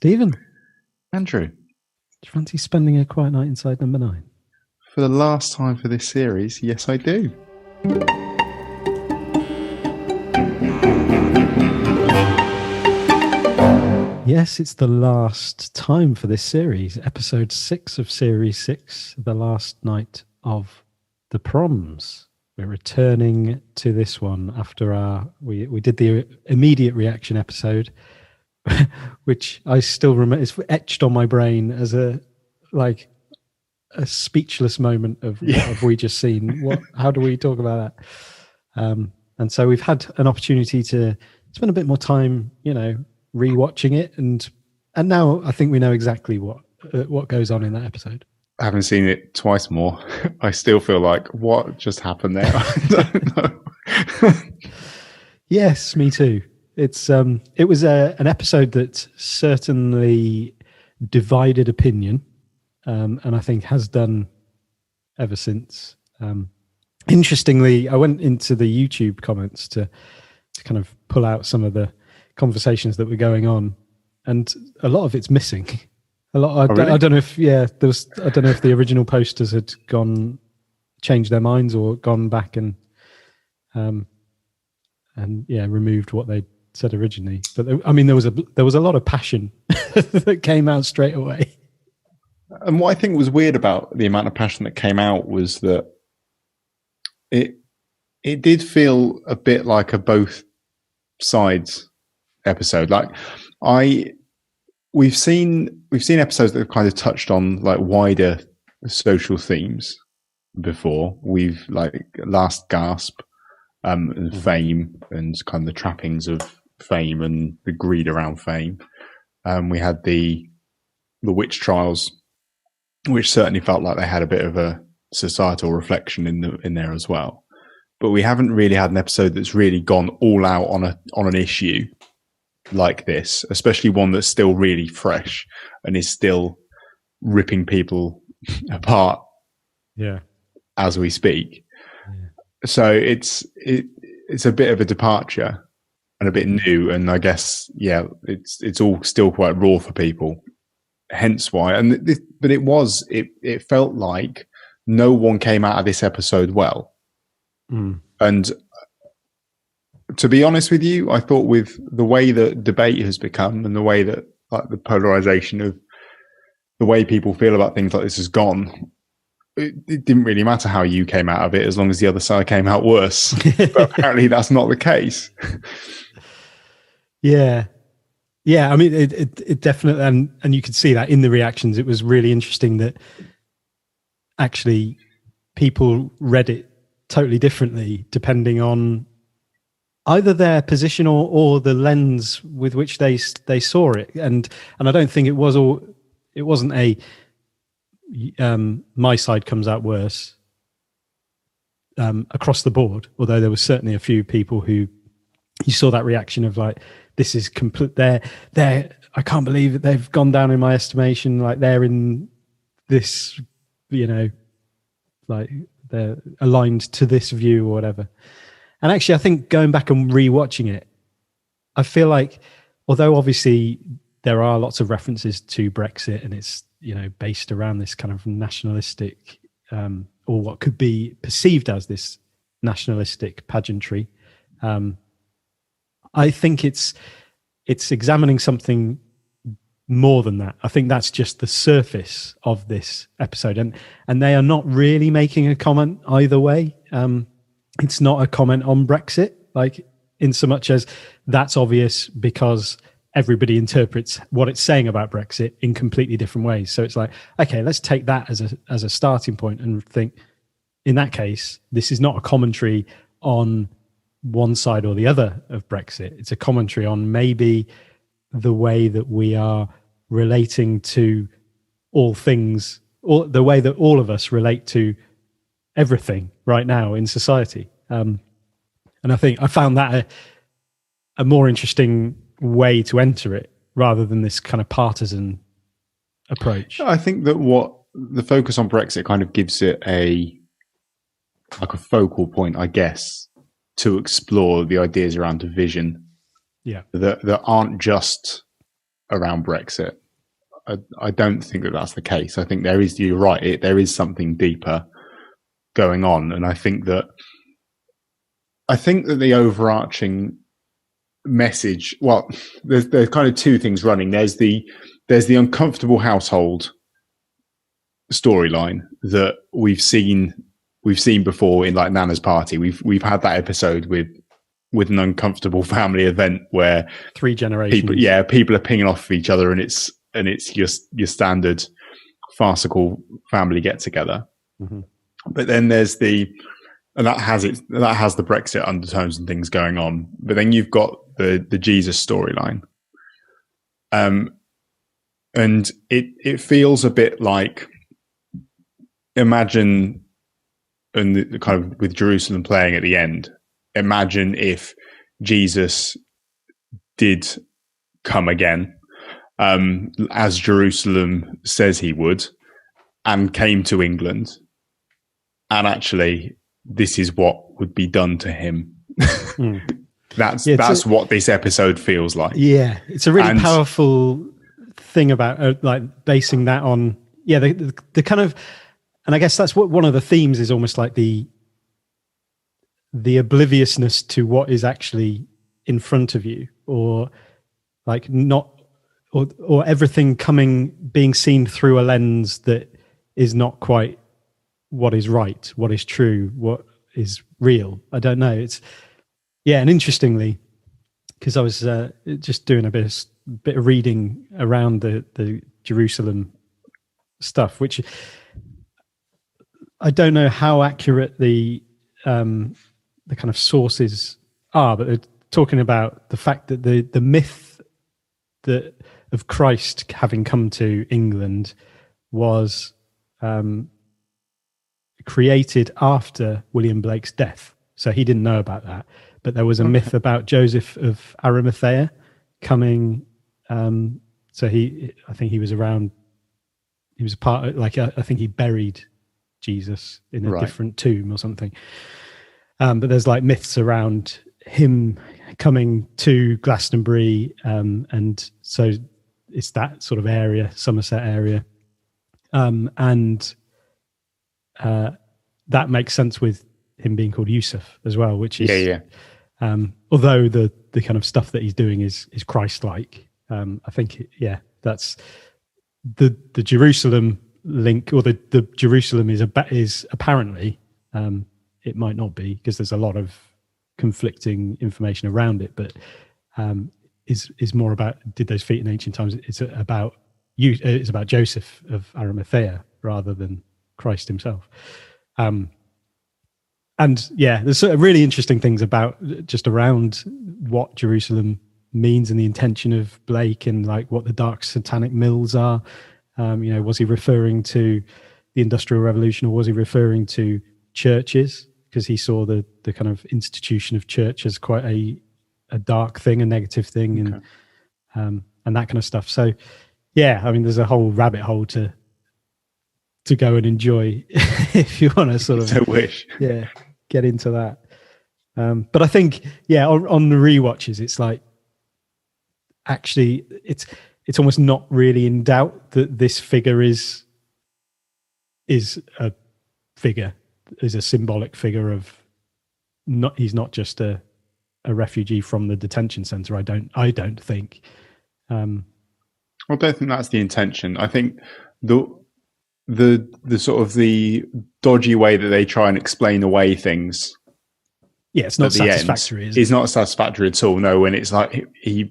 Stephen, do Andrew, you fancy spending a quiet night inside number 9? for the last time for this series, yes, I do. Yes, it's the last time for this series, episode 6 of series 6, the last night of the Proms. We're returning to this one after we did the immediate reaction episode, which I still remember. It's etched on my brain as a speechless moment of what have we just seen. How do we talk about that? And so we've had an opportunity to spend a bit more time, rewatching it, and now I think we know exactly what goes on in that episode. Having seen it twice more, I still feel like, what just happened there? I don't know. Yes, me too. It was an episode that certainly divided opinion, and I think has done ever since. Interestingly, I went into the YouTube comments to kind of pull out some of the conversations that were going on, and a lot of it's missing. Really? I don't know if I don't know if the original posters had changed their minds or gone back and removed what they said originally. But there was a lot of passion that came out straight away. And what I think was weird about the amount of passion that came out was that it did feel a bit like a both sides episode. Like we've seen episodes that have kind of touched on like wider social themes before. We've like Last Gasp, and fame, and kind of the trappings of fame and the greed around fame. We had the witch trials, which certainly felt like they had a bit of a societal reflection in there as well. But we haven't really had an episode that's really gone all out on an issue like this, especially one that's still really fresh and is still ripping people apart as we speak. So it's a bit of a departure and a bit new, and I guess it's all still quite raw for people, hence why. But it felt like no one came out of this episode well. And to be honest with you, I thought with the way that debate has become and the way that like the polarization of the way people feel about things like this has gone, it didn't really matter how you came out of it as long as the other side came out worse. But apparently that's not the case. Yeah. I mean, it definitely, and you could see that in the reactions. It was really interesting that actually people read it totally differently depending on either their position or the lens with which they saw it. And I don't think it wasn't a my side comes out worse across the board, although there was certainly a few people who you saw that reaction of like, this is complete, they're I can't believe that they've gone down in my estimation, like they're in this, like they're aligned to this view or whatever. And actually I think going back and rewatching it, I feel like although obviously there are lots of references to Brexit and it's based around this kind of nationalistic or what could be perceived as this nationalistic pageantry, I think it's examining something more than that. I think that's just the surface of this episode, and they are not really making a comment either way. It's not a comment on Brexit, like in so much as that's obvious because everybody interprets what it's saying about Brexit in completely different ways. So it's like, okay, let's take that as a starting point and think, in that case, this is not a commentary on one side or the other of Brexit. It's a commentary on maybe the way that we are relating to all things, or the way that all of us relate to everything right now in society. And I think I found that a more interesting way to enter it rather than this kind of partisan approach. I think that what the focus on Brexit kind of gives it a focal point, I guess, to explore the ideas around division. Yeah. That aren't just around Brexit. I don't think that that's the case. I think you're right, there is something deeper going on. And I think that the overarching message, well, there's kind of two things running. There's the uncomfortable household storyline that we've seen before in like Nana's Party. We've had that episode with an uncomfortable family event where 3 generations. People are pinging off of each other, and it's your standard farcical family get together. Mm-hmm. But then there's that has the Brexit undertones and things going on. But then you've got the Jesus storyline, and it feels a bit like, imagine, and the kind of with Jerusalem playing at the end. Imagine if Jesus did come again, as Jerusalem says he would, and came to England, and actually this is what would be done to him. That's what this episode feels like. Yeah, it's a really powerful thing about like basing that on the kind of, and I guess that's what one of the themes is, almost like the obliviousness to what is actually in front of you, or like not, or everything being seen through a lens that is not quite what is right, what is true, what is real. I don't know. It's, and interestingly, because I was just doing a bit of reading around the Jerusalem stuff, which I don't know how accurate the kind of sources are, but they're talking about the fact that the myth of Christ having come to England was created after William Blake's death. So he didn't know about that. But there was a myth about Joseph of Arimathea coming. So I think he was around. He was a part of, like, I think he buried Jesus in a different tomb or something. But there's like myths around him coming to Glastonbury, and so it's that sort of area, Somerset area, and that makes sense with him being called Yusuf as well, which is although the kind of stuff that he's doing is Christ-like. I think that's the Jerusalem link, or the Jerusalem is apparently, it might not be because there's a lot of conflicting information around it, but is more about, did those feet in ancient times? It's about Joseph of Arimathea rather than Christ himself. And there's sort of really interesting things about just around what Jerusalem means and the intention of Blake, and like what the dark satanic mills are. Was he referring to the Industrial Revolution, or was he referring to churches? Because he saw the kind of institution of church as quite a dark thing, a negative thing, and that kind of stuff. So, I mean, there's a whole rabbit hole to go and enjoy if you want to sort of get into that. But I think on the rewatches, it's like, actually it's almost not really in doubt that this figure is a symbolic figure of he's not just a refugee from the detention center. I don't think. I don't think that's the intention. I think the sort of the dodgy way that they try and explain away things. Yeah, it's not satisfactory. It's not satisfactory at all. No, when it's like he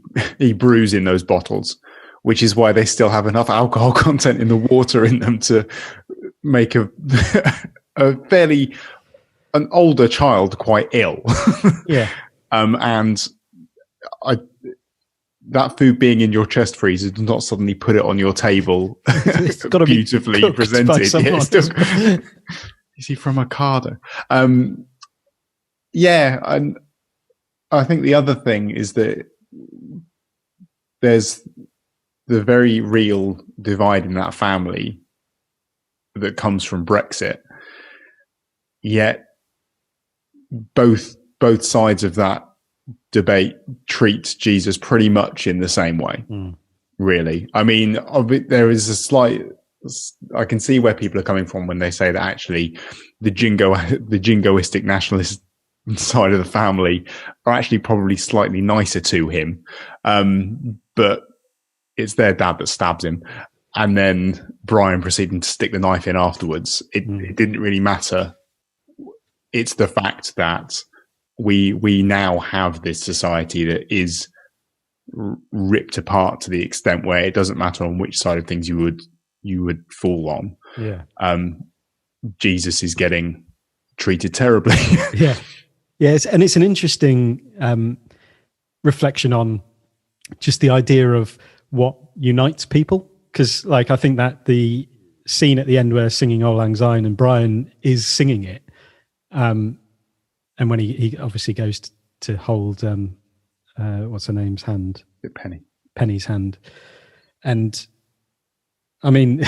brews in those bottles, which is why they still have enough alcohol content in the water in them to make a an older child quite ill. And that food being in your chest freezer does not suddenly put it on your table. It's got to beautifully be presented. Is he from Ocado? And I think the other thing is that there's the very real divide in that family that comes from Brexit. Yet both sides of that debate treat Jesus pretty much in the same way. really. I mean, there is a slight. I can see where people are coming from when they say that actually the jingoistic nationalist side of the family are actually probably slightly nicer to him. But it's their dad that stabs him. And then Brian proceeding to stick the knife in afterwards. It didn't really matter. It's the fact that we now have this society that is ripped apart to the extent where it doesn't matter on which side of things you would fall on. Yeah. Jesus is getting treated terribly. Yeah. Yes, and it's an interesting reflection on just the idea of what unites people. Because, like, I think that the scene at the end where singing "Auld Lang Syne" and Brian is singing it, and when he obviously goes to hold what's her name's hand, Penny's hand, and I mean,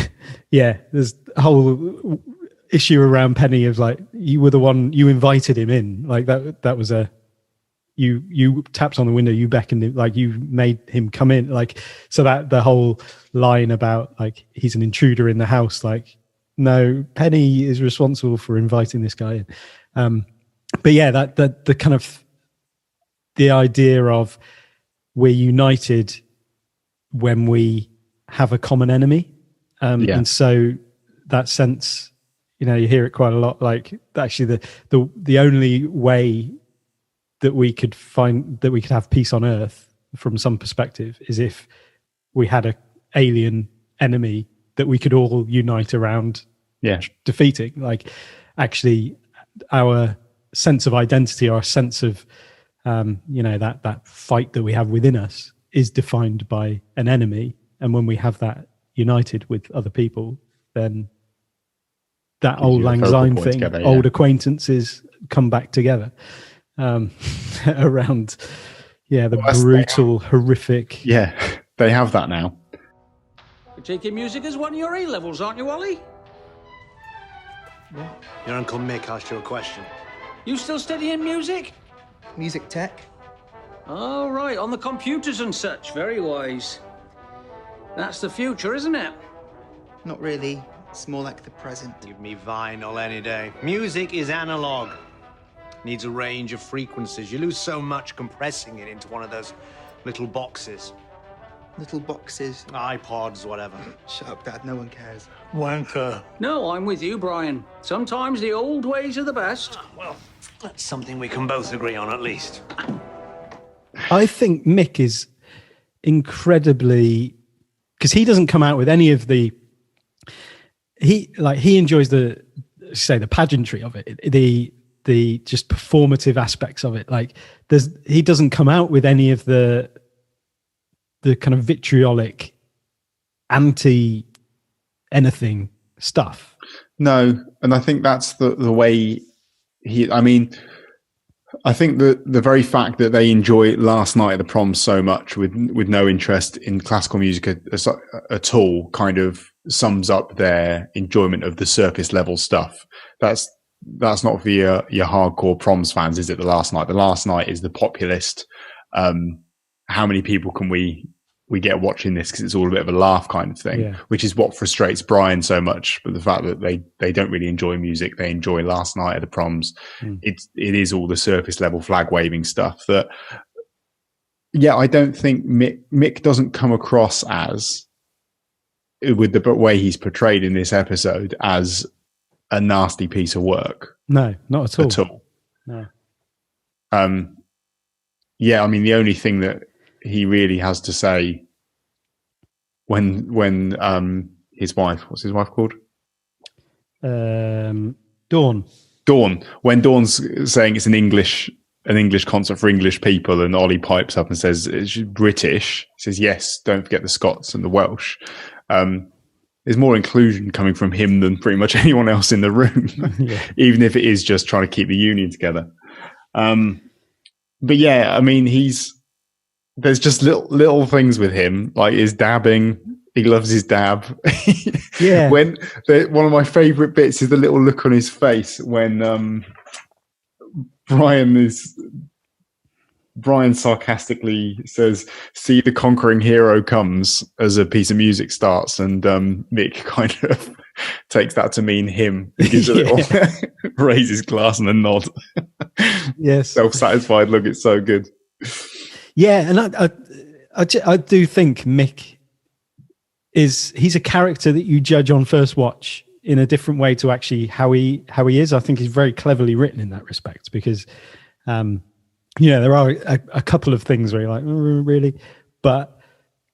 yeah, there's a whole issue around Penny of like, you were the one, you invited him in, like that was you tapped on the window, you beckoned him, like you made him come in, like, so that the whole line about like he's an intruder in the house, like, no, Penny is responsible for inviting this guy in. But yeah, that the kind of the idea of we're united when we have a common enemy. And so that sense, you know, you hear it quite a lot, like actually the only way that we could have peace on earth from some perspective is if we had a alien enemy that we could all unite around defeating. Like, actually our sense of identity, our sense of that fight that we have within us is defined by an enemy, and when we have that united with other people, then that Auld Lang Syne thing, together, old acquaintances come back together around the brutal, horrific. Yeah, they have that now. You're taking music as one of your A-levels, aren't you, Ollie? What? Your Uncle Mick asked you a question. You still studying music? Music tech. Oh, right, on the computers and such. Very wise. That's the future, isn't it? Not really. It's more like the present. Give me vinyl any day. Music is analog. Needs a range of frequencies. You lose so much compressing it into one of those little boxes. Little boxes. iPods, whatever. Shut up, Dad. No one cares. Wanker. No, I'm with you, Brian. Sometimes the old ways are the best. Well, that's something we can both agree on, at least. I think Mick is incredibly, because he doesn't come out with any of the, he enjoys the pageantry of it, the just performative aspects of it. Like, he doesn't come out with any of the kind of vitriolic anti anything stuff. No, and I think that's the way I think that the very fact that they enjoy Last Night at the Proms so much with no interest in classical music at all kind of sums up their enjoyment of the surface level stuff. That's not for your hardcore Proms fans, is it? The Last Night is the populist. How many people can we get watching this because it's all a bit of a laugh kind of thing, which is what frustrates Brian so much. But the fact that they don't really enjoy music, they enjoy Last Night at the Proms. It is all the surface level flag waving stuff that, I don't think Mick doesn't come across as, with the way he's portrayed in this episode, as a nasty piece of work. No, not at all. No. I mean, the only thing that he really has to say when his wife, what's his wife called? Dawn. When Dawn's saying it's an English concert for English people, and Ollie pipes up and says it's British. He says, yes, don't forget the Scots and the Welsh. There's more inclusion coming from him than pretty much anyone else in the room, even if it is just trying to keep the union together. But yeah, I mean, there's just little things with him, like his dabbing. He loves his dab. Yeah. One of my favourite bits is the little look on his face when Brian is Brian sarcastically says, "See the conquering hero comes," as a piece of music starts, and Mick kind of takes that to mean him. He gives a little raise his glass and a nod. Yes, self-satisfied look. It's so good. Yeah, and I do think Mick he's a character that you judge on first watch in a different way to actually how he is. I think he's very cleverly written in that respect, because there are a couple of things where you're like, really, but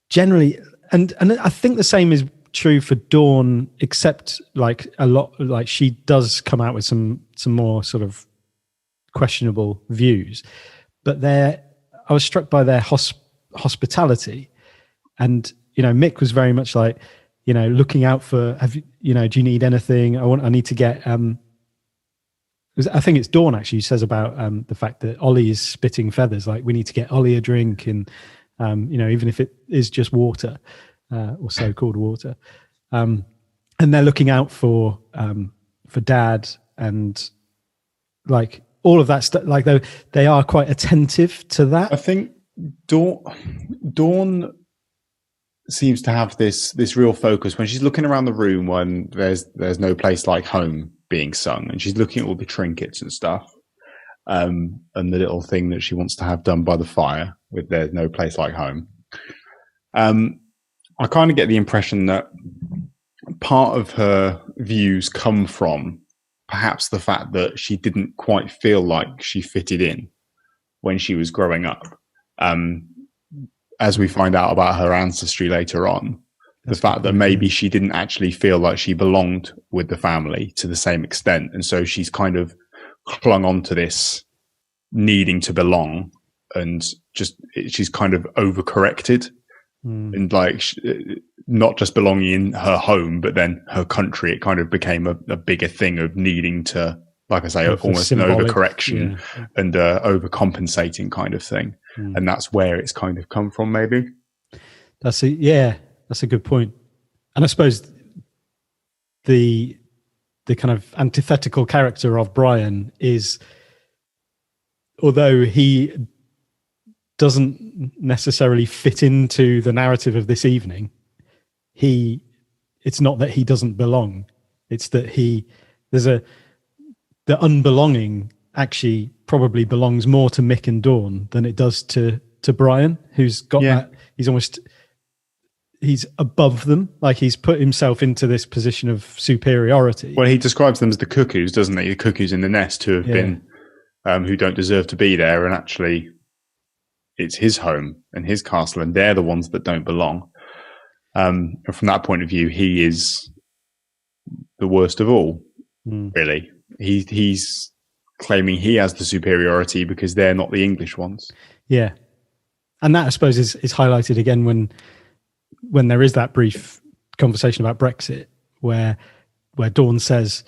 generally, and I think the same is true for Dawn, except like a lot, like she does come out with some more sort of questionable views, but I was struck by their hospitality, and Mick was very much like, looking out for, do you need anything? I need to get. I think it's Dawn actually says about the fact that Ollie is spitting feathers. Like, we need to get Ollie a drink, and even if it is just water, or so-called water, and they're looking out for Dad, and like all of that stuff. Like, they are quite attentive to that. I think Dawn seems to have this real focus when she's looking around the room when there's no place like home being sung, and she's looking at all the trinkets and stuff, and the little thing that she wants to have done by the fire with there's no place like home. I kind of get the impression that part of her views come from perhaps the fact that she didn't quite feel like she fitted in when she was growing up. As we find out about her ancestry later on, the fact that maybe she didn't actually feel like she belonged with the family to the same extent. And so she's kind of clung on to this needing to belong, and she's kind of overcorrected, and like not just belonging in her home, but then her country. It kind of became a bigger thing of needing to, like I say, almost symbolic, an overcorrection and overcompensating kind of thing. And that's where it's kind of come from, maybe. That's a good point. And I suppose the kind of antithetical character of Brian is, although he doesn't necessarily fit into the narrative of this evening, it's not that he doesn't belong. It's that the unbelonging actually probably belongs more to Mick and Dawn than it does to Brian, who's got that. He's above them. Like, he's put himself into this position of superiority. Well, he describes them as the cuckoos, doesn't he? The cuckoos in the nest who have been, who don't deserve to be there. And actually it's his home and his castle, and they're the ones that don't belong. And from that point of view, he is the worst of all, really. He's claiming he has the superiority because they're not the English ones. Yeah. And that, I suppose, is highlighted again when there is that brief conversation about Brexit, where Dawn says,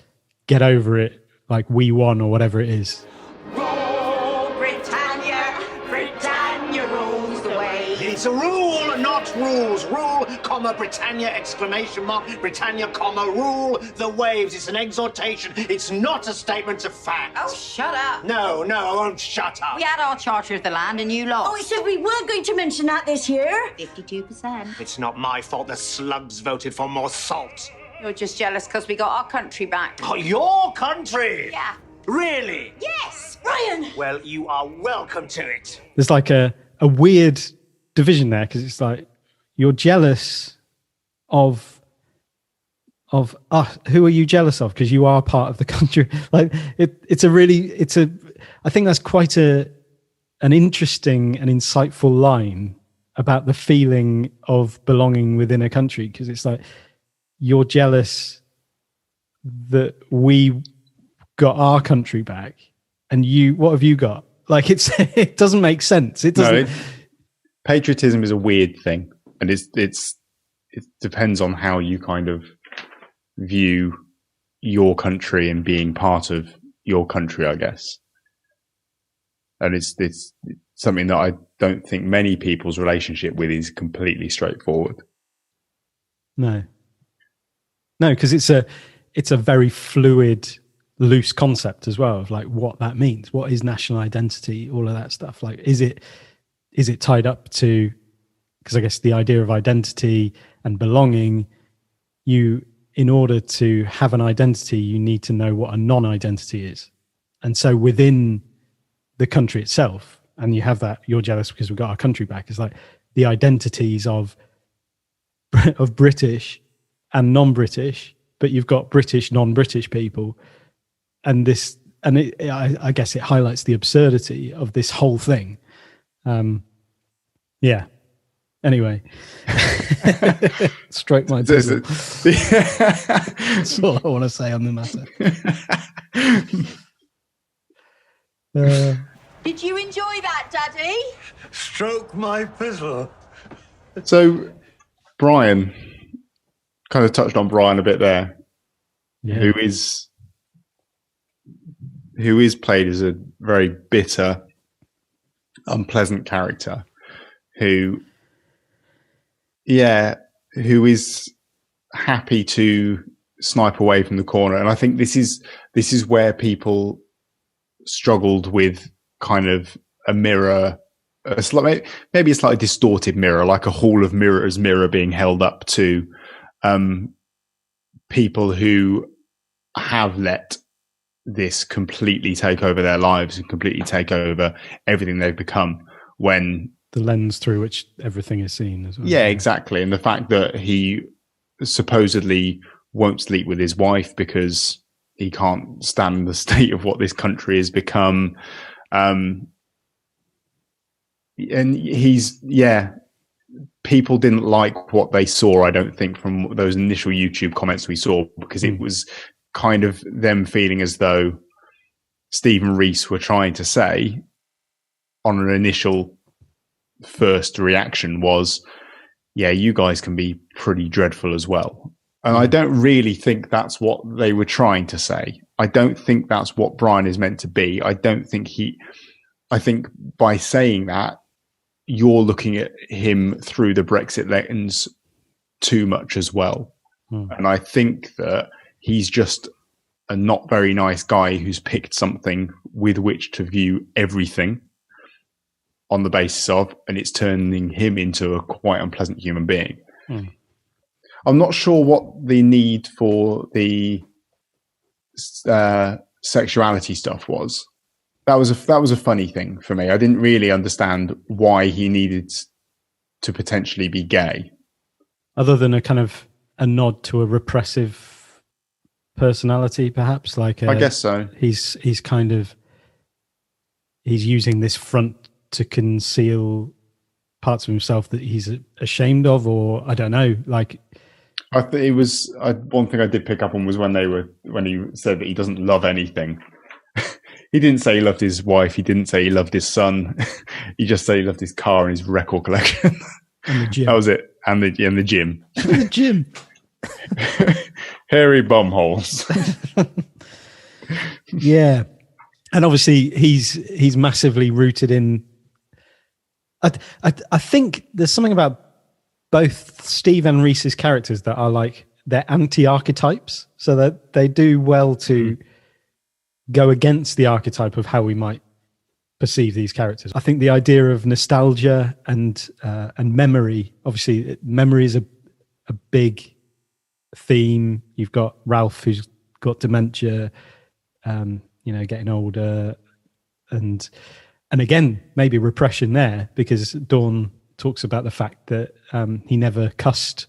"Get over it, like we won," or whatever it is. Rule, Britannia, Britannia rules the way. It's a rule, not rules. Rule, comma, Britannia, exclamation mark, Britannia, comma, rule the waves. It's an exhortation. It's not a statement of fact. Oh, shut up. No, I won't shut up. We had our charter of the land and you lost. Oh, we said we weren't going to mention that this year. 52%. It's not my fault the slugs voted for more salt. You're just jealous because we got our country back. Oh, your country? Yeah. Really? Yes, Brian! Well, you are welcome to it. There's like a weird division there, because it's like, you're jealous of who are you jealous of? Because you are part of the country. Like, I think that's quite an interesting and insightful line about the feeling of belonging within a country, because it's like, you're jealous that we got our country back, and what have you got? Like, it doesn't make sense. It doesn't. No, patriotism is a weird thing, and it depends on how you kind of view your country and being part of your country, I guess. And it's something that I don't think many people's relationship with is completely straightforward. No, because it's a very fluid loose concept as well of like what that means. What is national identity? All of that stuff. Like, is it tied up to, because I guess the idea of identity and belonging, in order to have an identity, you need to know what a non-identity is. And so within the country itself, and you have that, you're jealous because we got our country back, it's like the identities of British and non-British, but you've got British, non-British people. And I guess it highlights the absurdity of this whole thing. Yeah. Anyway, stroke my puzzle. That's all I want to say on the matter. Did you enjoy that, Daddy? Stroke my pizzle. So, Brian, kind of touched on Brian a bit there, who is played as a very bitter, unpleasant character, who is happy to snipe away from the corner. And I think this is where people struggled with kind of a mirror, maybe a slightly distorted mirror, like a hall of mirrors mirror being held up to people who have let this completely take over their lives and completely take over everything they've become, when the lens through which everything is seen as well. Yeah, exactly. And the fact that he supposedly won't sleep with his wife because he can't stand the state of what this country has become. And people didn't like what they saw, I don't think, from those initial YouTube comments we saw, because it was kind of them feeling as though Stephen Rees were trying to say on an initial first reaction was, yeah, you guys can be pretty dreadful as well. And I don't really think that's what they were trying to say. I don't think that's what Brian is meant to be. I think by saying that, you're looking at him through the Brexit lens too much as well. And I think that he's just a not very nice guy who's picked something with which to view everything on the basis of, and it's turning him into a quite unpleasant human being. I'm not sure what the need for the sexuality stuff was. That was a funny thing for me. I didn't really understand why he needed to potentially be gay, other than a kind of a nod to a repressive personality, perhaps. Like I guess so. He's using this front to conceal parts of himself that he's ashamed of, or I don't know. Like, I think it was one thing I did pick up on was when he said that he doesn't love anything. He didn't say he loved his wife. He didn't say he loved his son. He just said he loved his car and his record collection. And the gym. That was it. And the gym. The gym. Hairy bum holes. Yeah. And obviously he's massively rooted in. I think there's something about both Steve and Reese's characters that are like, they're anti-archetypes, so that they do well to go against the archetype of how we might perceive these characters. I think the idea of nostalgia and memory, obviously memory is a big theme. You've got Ralph, who's got dementia, getting older, and again, maybe repression there, because Dawn talks about the fact that he never cussed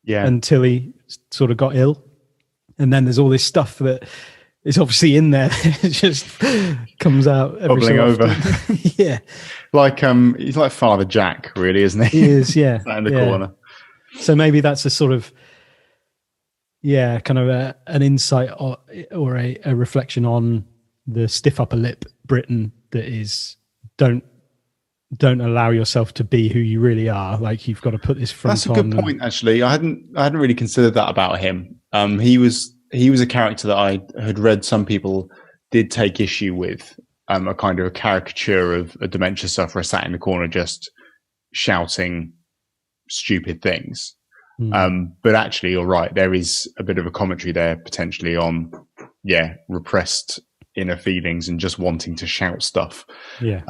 until he sort of got ill. And then there's all this stuff that is obviously in there. It just comes out every bubbling over. Yeah. Like, he's like Father Jack, really, isn't he? He is, yeah. in the corner. So maybe that's a sort of, kind of an insight or a reflection on the stiff upper lip Britain that is, don't allow yourself to be who you really are. Like, you've got to put this front on. That's a good point, actually. I hadn't really considered that about him. He was a character that I had read some people did take issue with, a kind of a caricature of a dementia sufferer sat in the corner just shouting stupid things. But actually, you're right. There is a bit of a commentary there potentially on repressed inner feelings and just wanting to shout stuff. Yeah.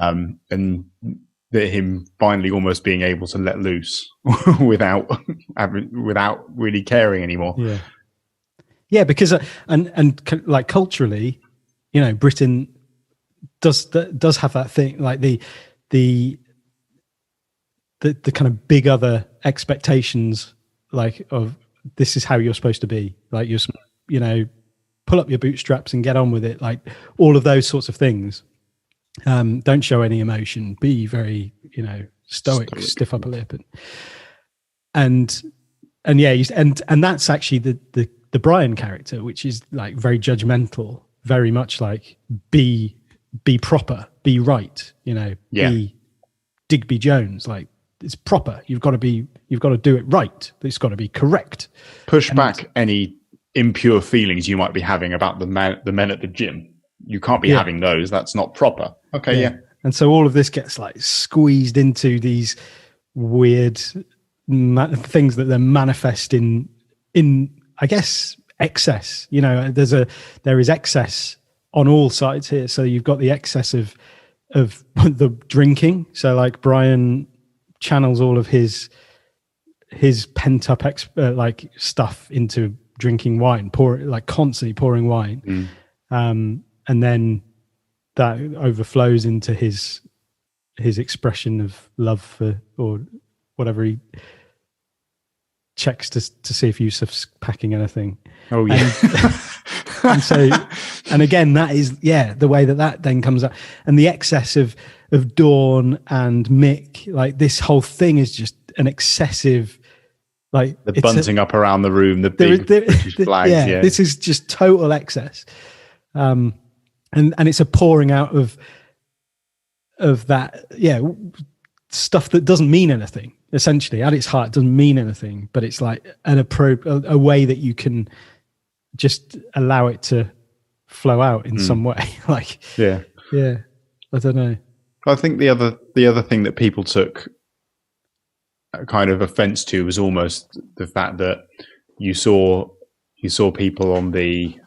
And that him finally almost being able to let loose without really caring anymore. Yeah. Yeah, because and like culturally, you know, Britain does have that thing, like the kind of big other expectations, like of this is how you're supposed to be, like you know, pull up your bootstraps and get on with it, like all of those sorts of things. Don't show any emotion, be very, you know, stoic. Stiff upper lip, and yeah, and that's actually the Brian character, which is like very judgmental, very much like be proper, be right, you know, be Digby Jones, like it's proper. You've got to do it right. It's got to be correct. Push back any impure feelings you might be having about the men at the gym. You can't be having those. That's not proper. Okay, yeah. And so all of this gets like squeezed into these weird things that then manifest in I guess excess. You know, there is excess on all sides here. So you've got the excess of the drinking. So like Brian channels all of his pent up like stuff into drinking wine, constantly pouring wine. And then that overflows into his expression of love for, or whatever, he checks to see if Yusuf's packing anything. Oh yeah. And so, and again, that is, the way that then comes up, and the excess of Dawn and Mick, like this whole thing is just an excessive, like the bunting up around the room, the big British flags. Yeah, this is just total excess. And it's a pouring out of that, stuff that doesn't mean anything. Essentially, at its heart, doesn't mean anything, but it's like a way that you can just allow it to flow out in some way. Like, I don't know. I think the other thing that people took kind of offense to was almost the fact that you saw people on the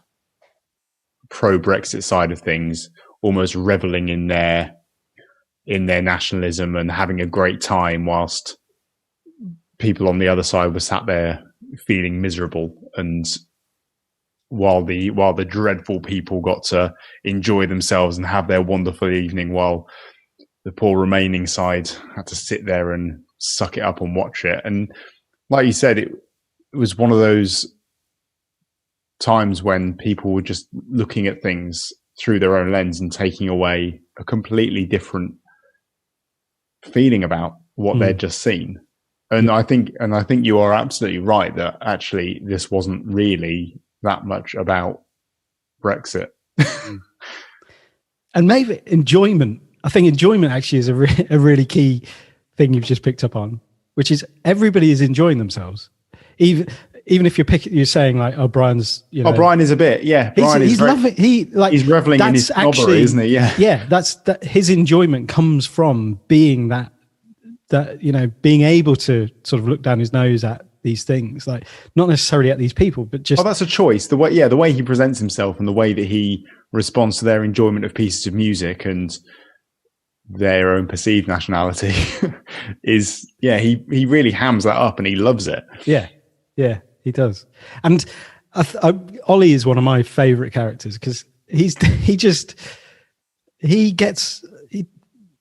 pro-Brexit side of things almost reveling in their nationalism and having a great time, whilst people on the other side were sat there feeling miserable. And while the dreadful people got to enjoy themselves and have their wonderful evening, while the poor remaining side had to sit there and suck it up and watch it. And like you said, it was one of those times when people were just looking at things through their own lens and taking away a completely different feeling about what they'd just seen. And I think you are absolutely right that actually this wasn't really that much about Brexit. And maybe enjoyment. I think enjoyment actually is a really key thing you've just picked up on, which is everybody is enjoying themselves. Even if you're saying like, oh, Brian's, you know, Brian is a bit, Brian he's loving, he's reveling in his snobbery, isn't he? Yeah, that's his enjoyment comes from being that you know, being able to sort of look down his nose at these things, like not necessarily at these people, but just that's a choice. The way he presents himself and the way that he responds to their enjoyment of pieces of music and their own perceived nationality is he really hams that up and he loves it. Yeah, he does. And Ollie is one of my favorite characters because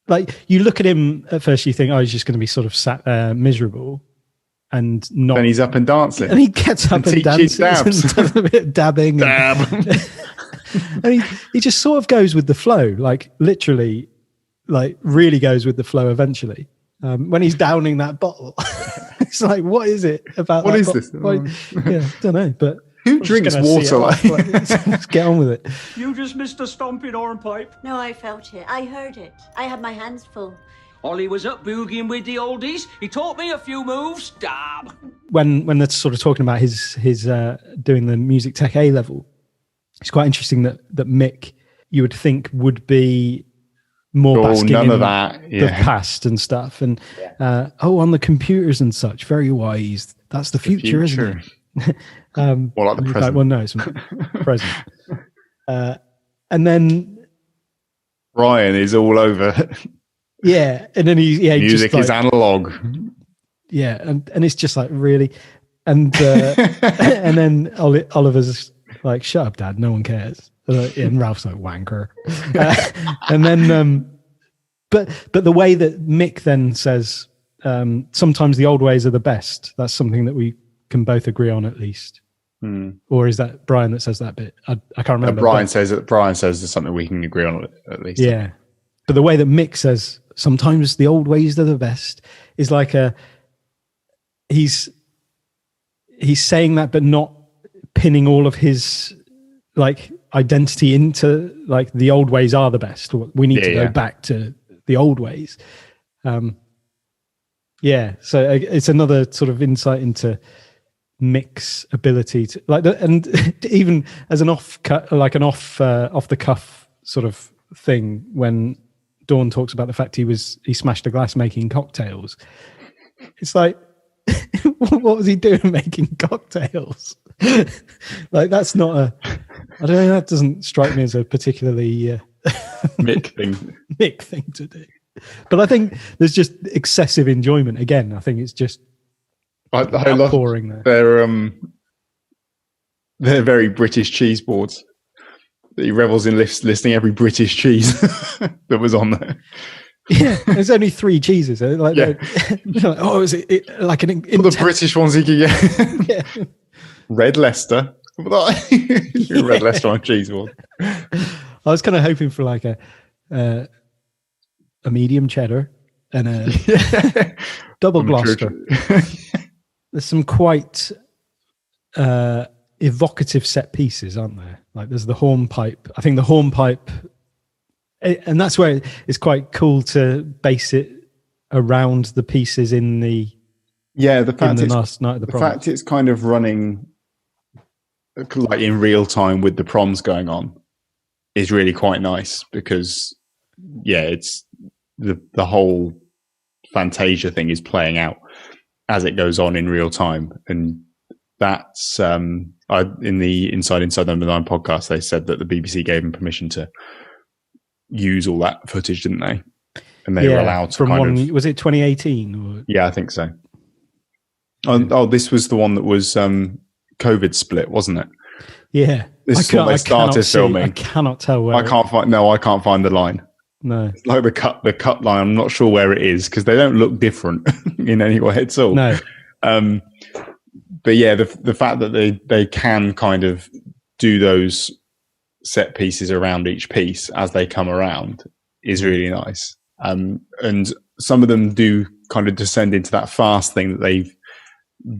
like, you look at him at first, you think, oh, he's just going to be sort of sat there miserable and not. Then he's up and dancing. And he gets up and dances and does a bit of dabbing. Dab. And he just sort of goes with the flow, like literally, like really goes with the flow eventually. When he's downing that bottle, it's like, what is it about? What is this? Like, don't know, but who drinks water? Let's get on with it. You just missed a stomping hornpipe. No, I felt it. I heard it. I had my hands full. Ollie was up boogieing with the oldies. He taught me a few moves. Dab. When they're sort of talking about his doing the music tech A level, it's quite interesting that Mick, you would think, would be more basking in the past and stuff, and on the computers and such, very wise. That's the future. Isn't it? More like the present. Well, no, it's present. And then Ryan is all over. yeah, and then he Music just is analog. Yeah, and it's just like really, and and then Oliver's like, "Shut up, Dad, no one cares." And Ralph's like, "Wanker," and then but the way that Mick then says, "Sometimes the old ways are the best." That's something that we can both agree on, at least. Or is that Brian that says that bit? I can't remember. Brian says there's something we can agree on, at least. Yeah, but the way that Mick says, "Sometimes the old ways are the best," is like he's saying that, but not pinning all of his like identity into like the old ways are the best. We need to go back to the old ways. So it's another sort of insight into Mick's ability to like, and even as an off the cuff sort of thing, when Dawn talks about the fact he smashed a glass making cocktails, it's like, what was he doing making cocktails? Like, that's not I don't know, that doesn't strike me as a particularly Mick thing to do. But I think there's just excessive enjoyment. Again, I think it's just I love pouring there. They're very British cheese boards. He revels in listing every British cheese that was on there. Yeah, there's only 3 cheeses. Like, oh, is it like an the British ones he could get? Yeah. Red Leicester. Red Leicester on a cheese board. I was kind of hoping for like a medium cheddar and a double Gloucester. There's some quite evocative set pieces, aren't there? Like there's the hornpipe. I think the hornpipe, and that's where it's quite cool to base it around the pieces in the last night of the Proms. The fact it's kind of running like in real time with the Proms going on is really quite nice, because it's the whole Fantasia thing is playing out as it goes on in real time. And that's in the Inside Number 9 podcast, they said that the BBC gave them permission to use all that footage, didn't they? And they were allowed to from was it 2018? Or? Yeah, I think so. Oh, this was the one that was COVID split, wasn't it? Yeah. This is when they started filming. I cannot tell where. I can't find the line. No. It's like the cut line. I'm not sure where it is, because they don't look different in any way at all. No. But yeah, the fact that they can kind of do those set pieces around each piece as they come around is really nice. And some of them do kind of descend into that fast thing that they've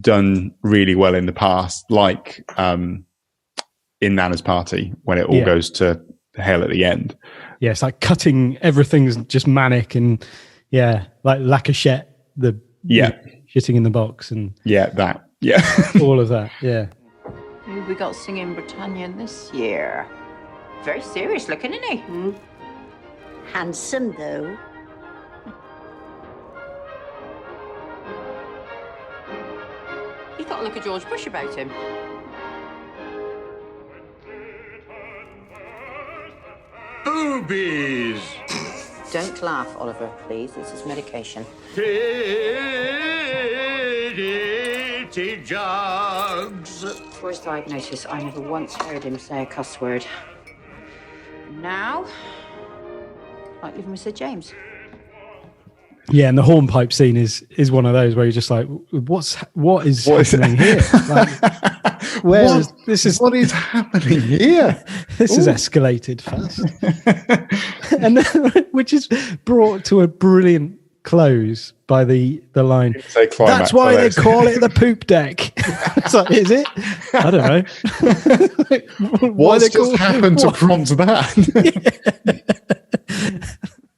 done really well in the past, like in Nana's Party, when it all goes to hell at the end. Yeah, it's like cutting, everything's just manic, and like Lacachette, the shitting in the box, and all of that. Yeah. Who have we got singing Britannia this year? Very serious looking, isn't he? Handsome, though. He's got a look at George Bush about him. Boobies! Don't laugh, Oliver, please. This is medication. Pretty jugs. For his diagnosis, I never once heard him say a cuss word. Now, like living with Sir James. Yeah, and the hornpipe scene is one of those where you're just like, what is happening here? Like, what is happening here? This is escalated fast, and which is brought to a brilliant close by the line. That's why they call it the poop deck. It's like, is it? I don't know. What's just happened to prompt that?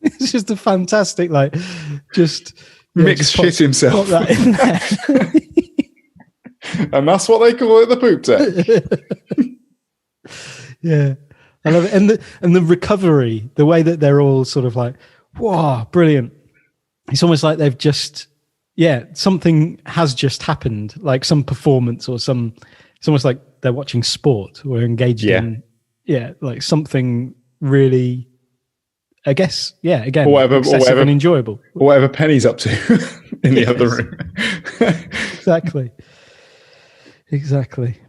It's just a fantastic, like, just Mick shit himself. Put that in there. And that's what they call it, the poop deck. Yeah, I love it, and the recovery, the way that they're all sort of like, "Wow, brilliant!" It's almost like they've just, something has just happened, like some performance or some. It's almost like they're watching sport or engaged in like something really, I guess, again, or excessive and enjoyable. Or whatever Penny's up to in the other room. Exactly.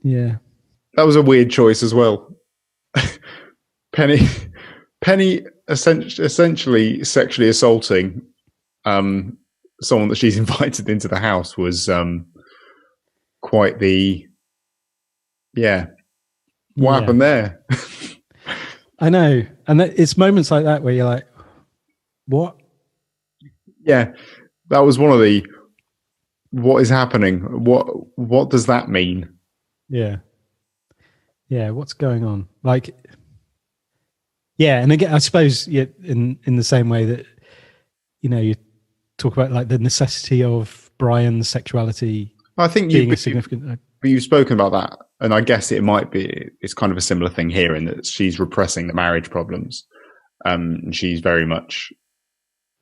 Yeah. That was a weird choice as well. Penny essentially sexually assaulting someone that she's invited into the house was quite the what happened there? I know, and it's moments like that where you're like, what? Yeah, that was one of the what is happening? What does that mean? Yeah, what's going on? Like, and again, I suppose in the same way that you talk about like the necessity of Brian's sexuality. I think being significant. But you've spoken about that, and I guess it's kind of a similar thing here in that she's repressing the marriage problems. And she's very much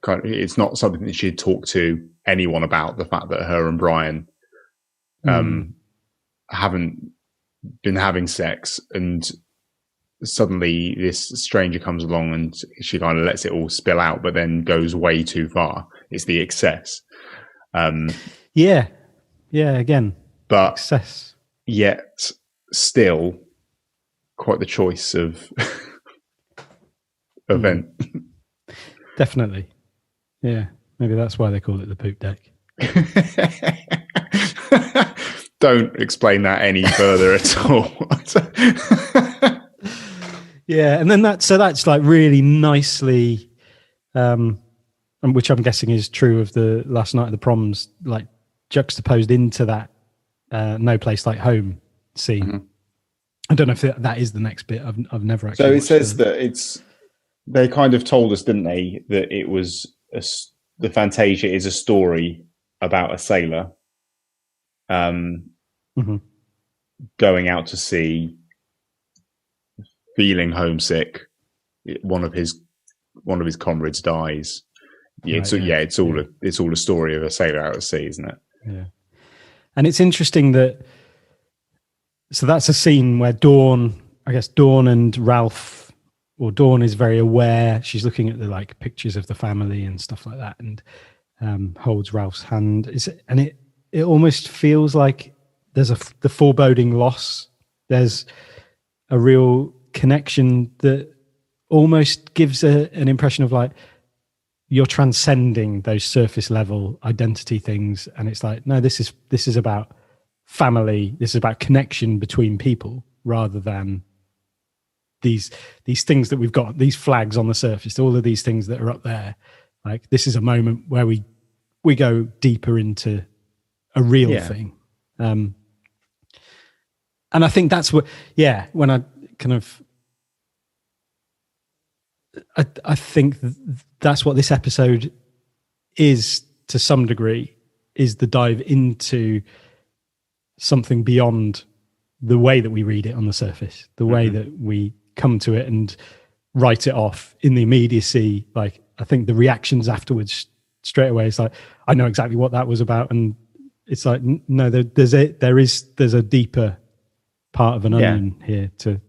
it's not something that she'd talk to anyone about, the fact that her and Brian haven't been having sex, and suddenly this stranger comes along and she kind of lets it all spill out, but then goes way too far. It's the excess. Again, but excess. Yet still quite the choice of event. Definitely. Yeah, maybe that's why they call it the poop deck. Don't explain that any further at all. Yeah, and then that's like really nicely, and which I'm guessing is true of the last night of the proms, like juxtaposed into that No Place Like Home scene. Mm-hmm. I don't know if that is the next bit. I've never actually. So it says that they kind of told us, didn't they, that it was the Fantasia is a story about a sailor going out to sea, feeling homesick. One of his comrades dies. It's all a story of a sailor out at sea, isn't it? Yeah, and it's interesting that. So that's a scene where Dawn and Ralph, or Dawn is very aware. She's looking at the like pictures of the family and stuff like that, and holds Ralph's hand. It almost feels like there's the foreboding loss. There's a real connection that almost gives an impression of like you're transcending those surface level identity things, and it's like, no, this is about family. This is about connection between people, rather than these things that we've got, these flags on the surface, all of these things that are up there. Like, this is a moment where we go deeper into a real thing. And I think that's what, when I kind of, I think that's what this episode is to some degree, is the dive into something beyond the way that we read it on the surface, the way that we come to it and write it off in the immediacy. Like, I think the reactions afterwards straight away, it's like, I know exactly what that was about. And it's like, no, there's a deeper part of an onion here to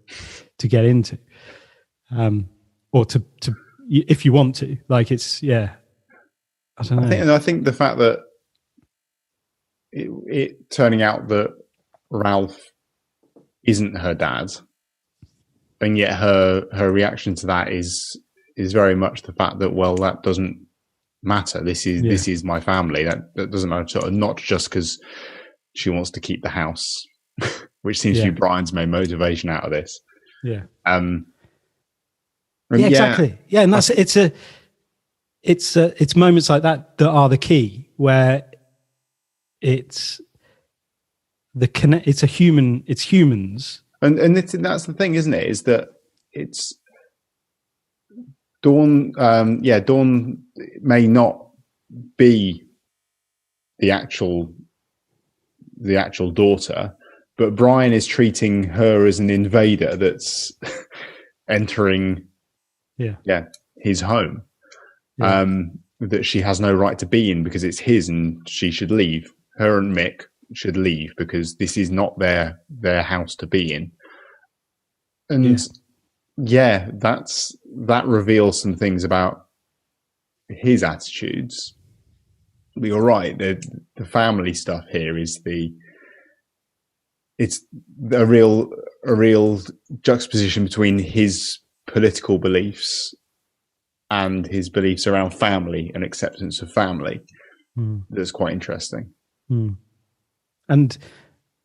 get into. Or to if you want to, like, it's, I don't know. I think the fact that it turning out that Ralph isn't her dad, and yet her reaction to that is very much the fact that, well, that doesn't matter. This is my family. That doesn't matter. Not just because she wants to keep the house, which seems to be Brian's main motivation out of this. Yeah. Exactly. Yeah, and that's it's moments like that are the key, where it's humans, and that's the thing, isn't it? Is that it's Dawn? Dawn may not be the actual daughter, but Brian is treating her as an invader that's entering his home, that she has no right to be in because it's his, and she should leave. Her and Mick should leave because this is not their house to be in. And that reveals some things about his attitudes. But you're right. The family stuff here is it's a real juxtaposition between his political beliefs and his beliefs around family and acceptance of family. That's quite interesting. And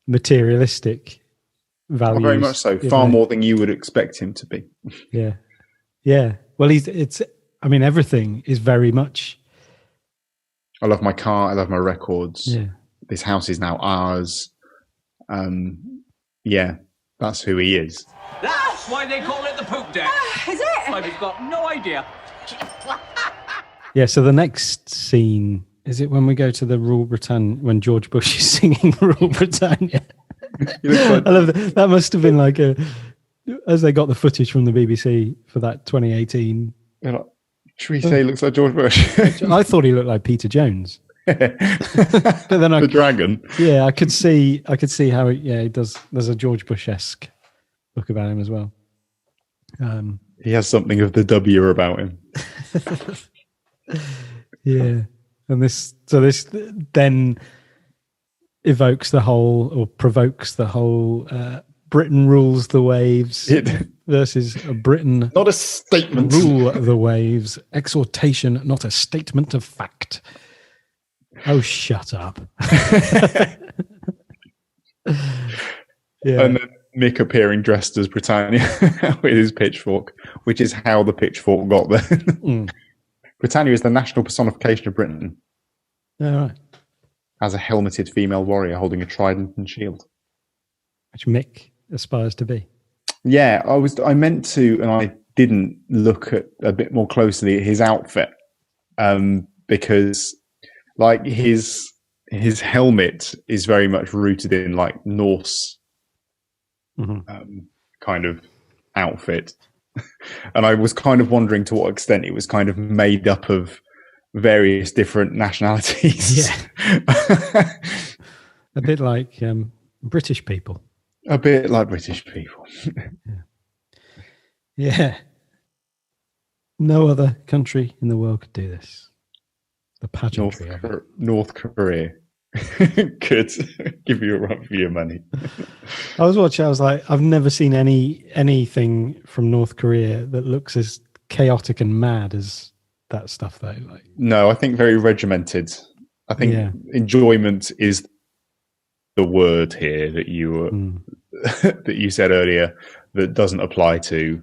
materialistic values. Very much so. Far more than you would expect him to be. Yeah. Well, everything is very much. I love my car. I love my records. Yeah. This house is now ours. That's who he is. That's why they call it the poop deck. Is it? I've got no idea. Yeah, so the next scene, is it when we go to the Rule Britannia, when George Bush is singing Rule Britannia? I love that. That must have been like as they got the footage from the BBC for that 2018. Should we say he looks like George Bush? I thought he looked like Peter Jones. But then the dragon. Yeah, I could see how he does. There's a George Bush-esque look about him as well. He has something of the W about him. Yeah, and this then evokes the whole, or provokes the whole, Britain rules the waves versus Britain not a statement rule the waves, exhortation, not a statement of fact. Oh, shut up. Yeah. And then Mick appearing dressed as Britannia with his pitchfork, which is how the pitchfork got there. Britannia is the national personification of Britain. All right. As a helmeted female warrior holding a trident and shield. Which Mick aspires to be. Yeah, I meant to, and I didn't look at a bit more closely at his outfit, because like his helmet is very much rooted in like Norse kind of outfit, and I was kind of wondering to what extent it was kind of made up of various different nationalities. Yeah, a bit like British people. A bit like British people. Yeah. No other country in the world could do this. The pageantry. North Korea could give you a run for your money. I was watching, I was like, I've never seen anything from North Korea that looks as chaotic and mad as that stuff, though. Like, no, I think very regimented. I think enjoyment is the word here that you that you said earlier that doesn't apply to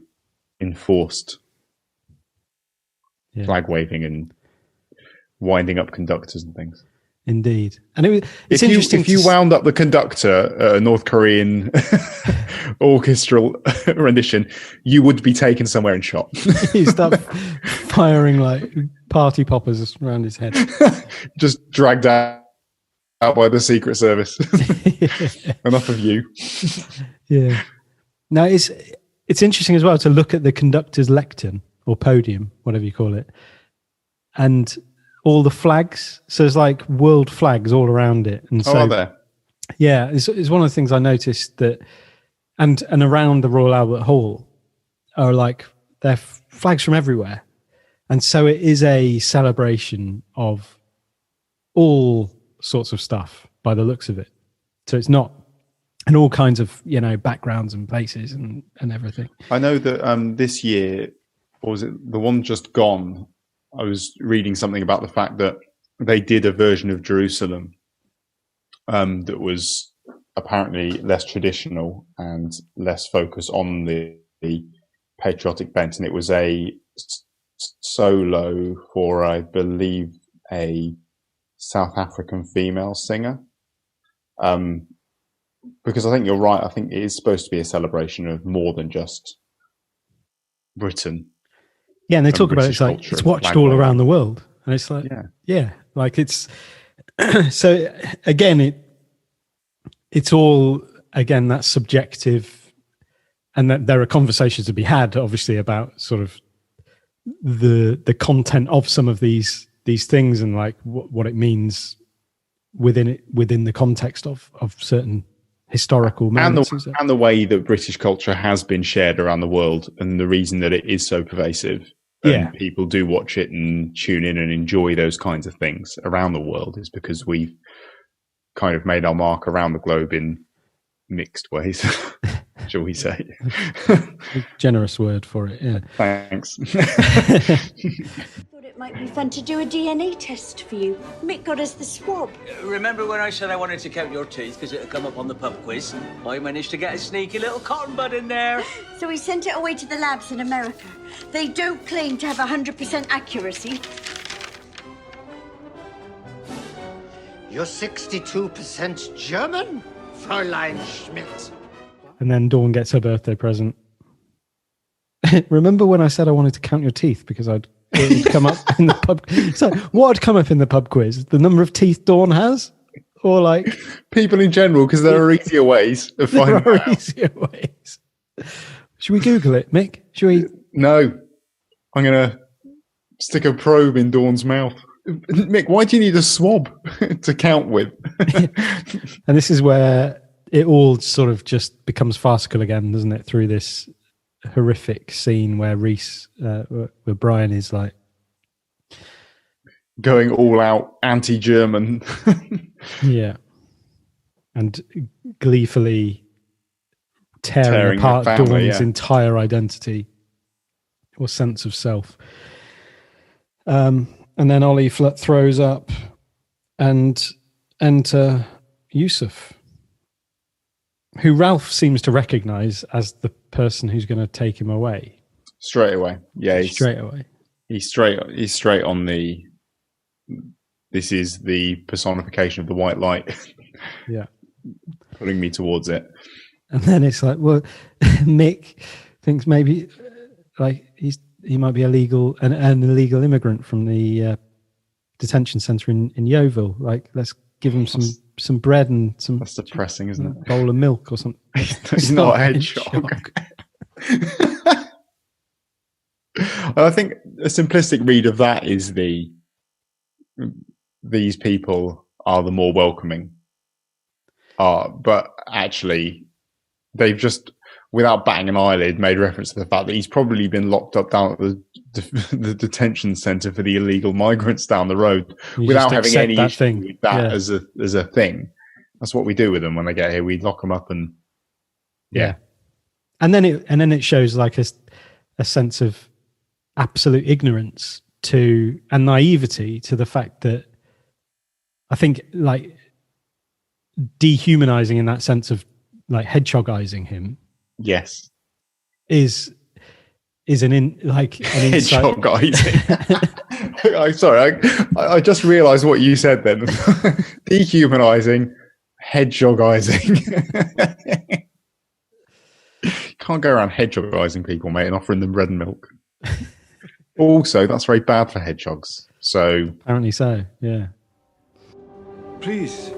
enforced flag waving and winding up conductors and things. Indeed. And it's interesting. If you wound up the conductor at a North Korean orchestral rendition, you would be taken somewhere and shot. You start firing like party poppers around his head. Just dragged out by the Secret Service. Enough of you. Yeah. Now it's interesting as well to look at the conductor's lectern or podium, whatever you call it, and all the flags. So there's like world flags all around it. And so, are there? Yeah, it's one of the things I noticed that, and around the Royal Albert Hall are like, they're flags from everywhere. And so it is a celebration of all sorts of stuff by the looks of it. So it's not, and all kinds of, backgrounds and places and everything. I know that this year, or was it the one just gone, I was reading something about the fact that they did a version of Jerusalem that was apparently less traditional and less focused on the patriotic bent. And it was a solo for, I believe, a South African female singer. Because I think you're right. I think it is supposed to be a celebration of more than just Britain. Yeah, and they talk about it's like it's watched all around the world, and it's like like it's so again it's all again that's subjective, and that there are conversations to be had, obviously, about sort of the content of some of these things and like what it means within the context of certain historical moments. And the way that British culture has been shared around the world, and the reason that it is so pervasive. And people do watch it and tune in and enjoy those kinds of things around the world is because we've kind of made our mark around the globe in mixed ways, shall we say. Generous word for it, yeah. Thanks. Thought it might be fun to do a DNA test for you. Mick got us the swab. Remember when I said I wanted to count your teeth because it would come up on the pub quiz? I managed to get a sneaky little cotton bud in there. So we sent it away to the labs in America. They don't claim to have 100% accuracy. You're 62% German, Fräulein Schmidt. And then Dawn gets her birthday present. Remember when I said I wanted to count your teeth because it would come up in the pub? So what would come up in the pub quiz? The number of teeth Dawn has? Or like... People in general, because there are easier ways of finding out. Easier ways. Should we Google it, Mick? Should we... No. I'm going to stick a probe in Dawn's mouth. Mick, why do you need a swab to count with? And this is where it all sort of just becomes farcical again, doesn't it? Through this horrific scene where Reese, where Brian is like going all out anti-German. Yeah. And gleefully tearing apart Dawn's entire identity or sense of self. And then Ollie throws up and enter Yusuf, who Ralph seems to recognize as the person who's going to take him away. Straight away. Yeah. Straight away. He's straight on the, this is the personification of the white light. Yeah. Pulling me towards it. And then it's like, well, Mick thinks maybe like he might be an illegal immigrant from the detention centre in Yeovil. Like, let's give him some bread and some. That's depressing, isn't it? Bowl of milk or something. It's not a hedgehog. I think a simplistic read of that is these people are the more welcoming. But actually, they've just, without batting an eyelid, made reference to the fact that he's probably been locked up down at the detention centre for the illegal migrants down the road, without having any issue with that as a thing. That's what we do with them when they get here. We lock them up and and then it shows like a sense of absolute ignorance and naivety to the fact that I think like dehumanizing in that sense of like hedgehogizing him. Yes. Is an hedgehogizing. I'm sorry, I just realised what you said then. Dehumanizing, hedgehogizing. Can't go around hedgehogizing people, mate, and offering them bread and milk. Also, that's very bad for hedgehogs. So apparently so, yeah. Please.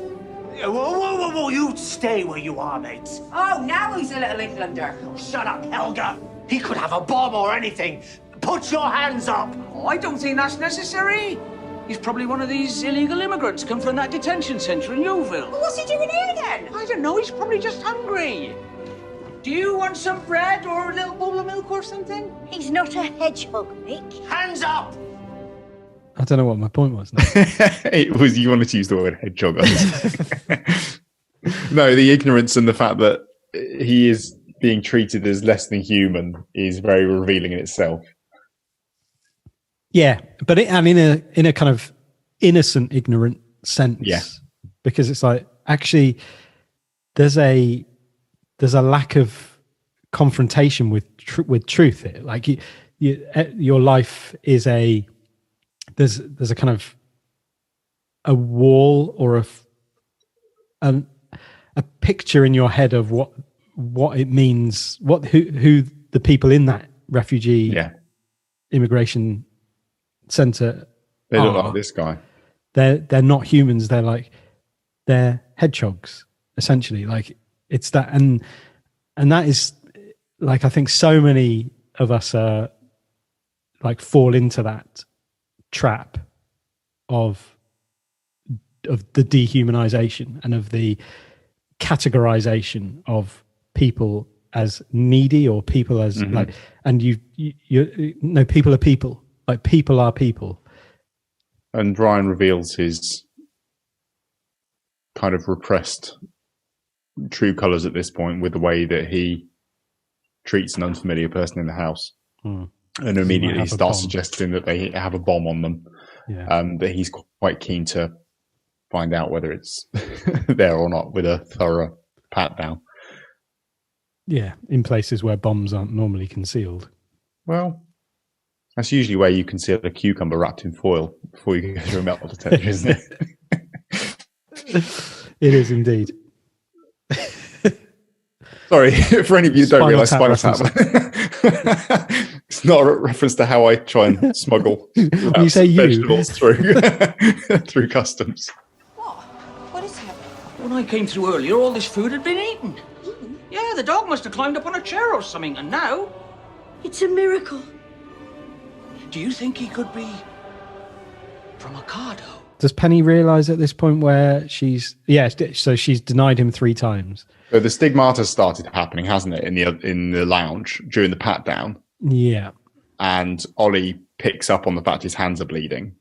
Whoa, you stay where you are, mates. Oh, now he's a little Englander. Shut up, Helga. He could have a bomb or anything. Put your hands up. Oh, I don't think that's necessary. He's probably one of these illegal immigrants come from that detention centre in Yeovil. Well, what's he doing here then? I don't know, he's probably just hungry. Do you want some bread or a little bowl of milk or something? He's not a hedgehog, Mick. Hands up! I don't know what my point was. It was, you wanted to use the word hedgehog. No, the ignorance and the fact that he is being treated as less than human is very revealing in itself. Yeah, but in a kind of innocent, ignorant sense. Yeah, because it's like actually there's a lack of confrontation with truth here. Like your life is there's a kind of a wall or a picture in your head of what it means, who the people in that refugee immigration center they look like this guy. They're not humans. They're hedgehogs essentially. Like it's that, and that is like I think so many of us are like fall into that trap of the dehumanization and of the categorization of people as needy or people as like, and you no, people are people, like people are people. And Brian reveals his kind of repressed true colours at this point with the way that he treats an unfamiliar person in the house. And immediately starts suggesting that they have a bomb on them. Yeah. That he's quite keen to find out whether it's there or not with a thorough pat down. Yeah, in places where bombs aren't normally concealed. Well, that's usually where you conceal a cucumber wrapped in foil before you go through a metal detector, isn't it? It is indeed. Sorry, for any of you who don't realise Spinal Tap. It's not a reference to how I try and smuggle you say vegetables through customs. What is happening? When I came through earlier, all this food had been eaten. Yeah, the dog must have climbed up on a chair or something, and now... It's a miracle. Do you think he could be from Ocado? Does Penny realise at this point where so she's denied him 3 times. So the stigmata started happening, hasn't it, in the lounge during the pat down? Yeah. And Ollie picks up on the fact his hands are bleeding,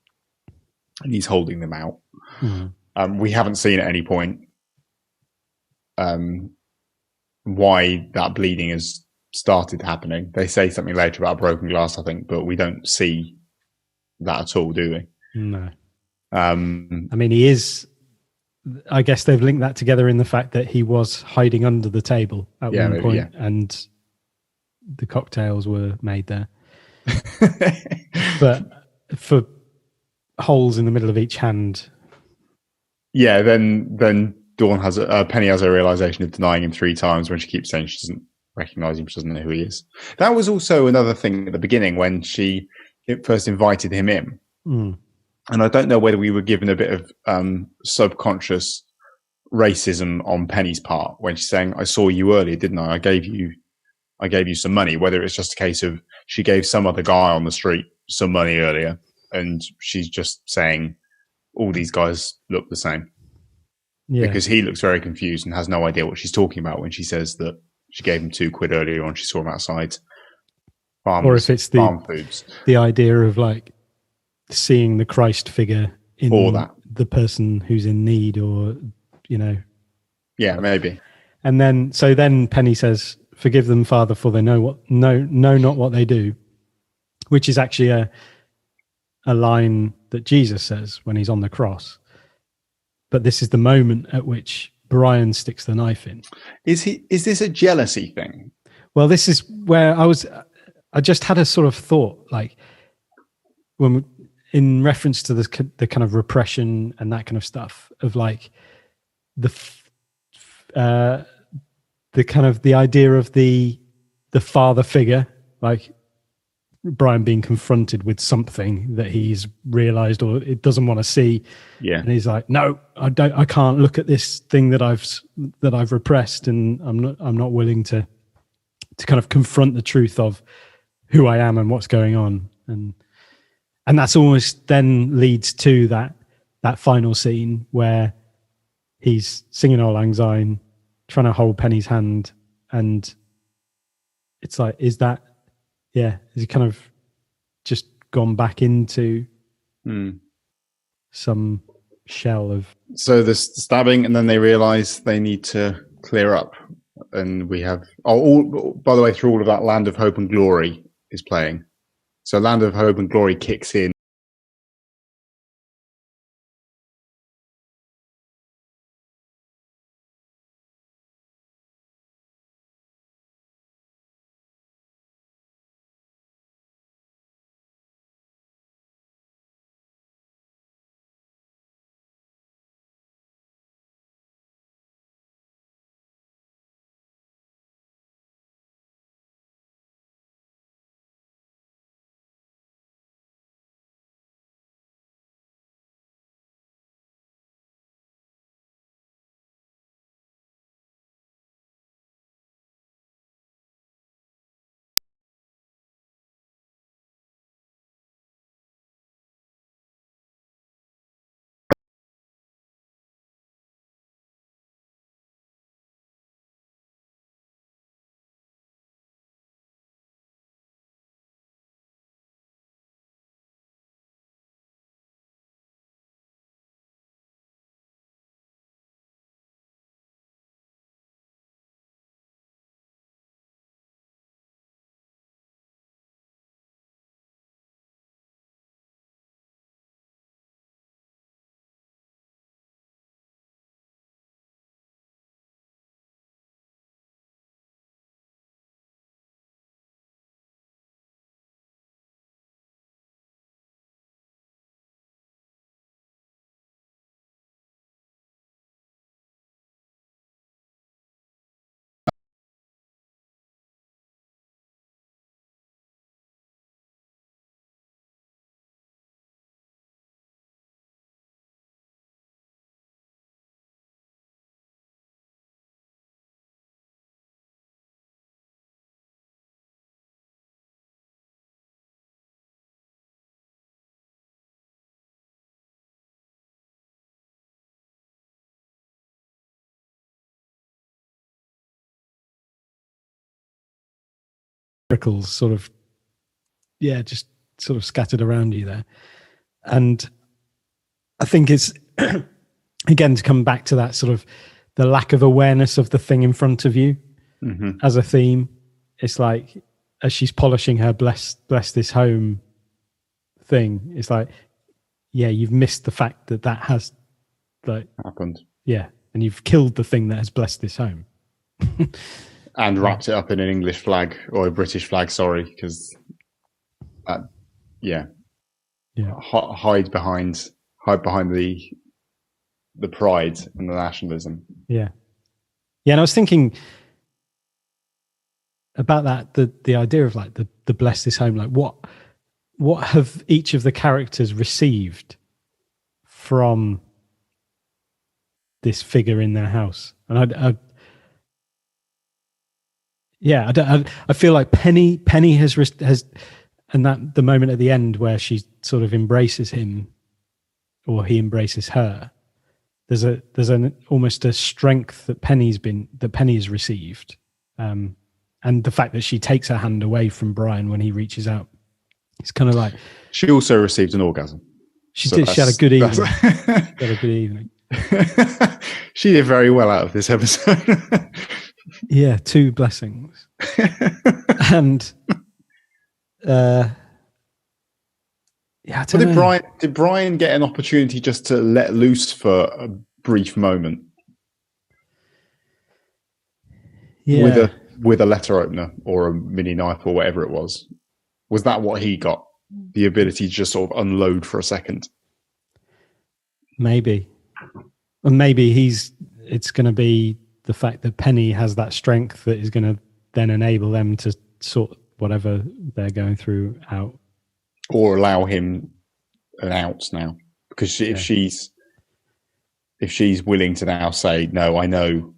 and he's holding them out. We haven't seen at any point why that bleeding has started happening. They say something later about broken glass, I think, but we don't see that at all, do we? No. I mean, he is. I guess they've linked that together in the fact that he was hiding under the table at one point, and the cocktails were made there. But for holes in the middle of each hand. Yeah, then Dawn has Penny has a realization of denying him 3 times when she keeps saying she doesn't recognize him, she doesn't know who he is. That was also another thing at the beginning when she first invited him in. And I don't know whether we were given a bit of subconscious racism on Penny's part when she's saying, "I saw you earlier, didn't I? I gave you some money." Whether it's just a case of she gave some other guy on the street some money earlier, and she's just saying, "All these guys look the same," because he looks very confused and has no idea what she's talking about when she says that she gave him £2 earlier on. She saw him outside or if it's farm foods. The idea of like seeing the Christ figure in the person who's in need, or yeah, maybe. And then Penny says, "Forgive them, Father, for they know not what they do," which is actually a line that Jesus says when he's on the cross. But this is the moment at which Brian sticks the knife in. Is this a jealousy thing? Well, this is where I just had a sort of thought, like in reference to the kind of repression and that kind of stuff of like the kind of the idea of the father figure, like Brian being confronted with something that he's realized or it doesn't want to see. Yeah. And he's like, "No, I can't look at this thing that I've repressed, and I'm not willing to kind of confront the truth of who I am and what's going on." And that's almost then leads to that final scene where he's singing Auld Lang Syne, trying to hold Penny's hand, and it's like, is he kind of just gone back into some shell of... So the stabbing, and then they realise they need to clear up. And we have... by the way, through all of that, Land of Hope and Glory is playing. So Land of Hope and Glory kicks in prickles sort of, just sort of scattered around you there. And I think it's, again, to come back to that sort of the lack of awareness of the thing in front of you as a theme. It's like, as she's polishing her bless this home thing, it's like, you've missed the fact that has like happened. Yeah. And you've killed the thing that has blessed this home. And wrapped it up in an English flag or a British flag, sorry, because hide behind the pride and the nationalism. Yeah. And I was thinking about that, the idea of like the bless this home, like what have each of the characters received from this figure in their house? And I feel like Penny has, and that the moment at the end where she sort of embraces him, or he embraces her, there's an almost a strength that Penny has received, and the fact that she takes her hand away from Brian when he reaches out, it's kind of like she also received an orgasm. She did. She had a good evening. She had a good evening. She did very well out of this episode. Yeah, 2 blessings. And did Brian get an opportunity just to let loose for a brief moment? Yeah. With a letter opener or a mini knife or whatever it was. Was that what he got? The ability to just sort of unload for a second? Maybe. And maybe it's going to be the fact that Penny has that strength that is going to then enable them to sort whatever they're going through out. Or allow him an out now. Because if she's willing to now say, no, I know,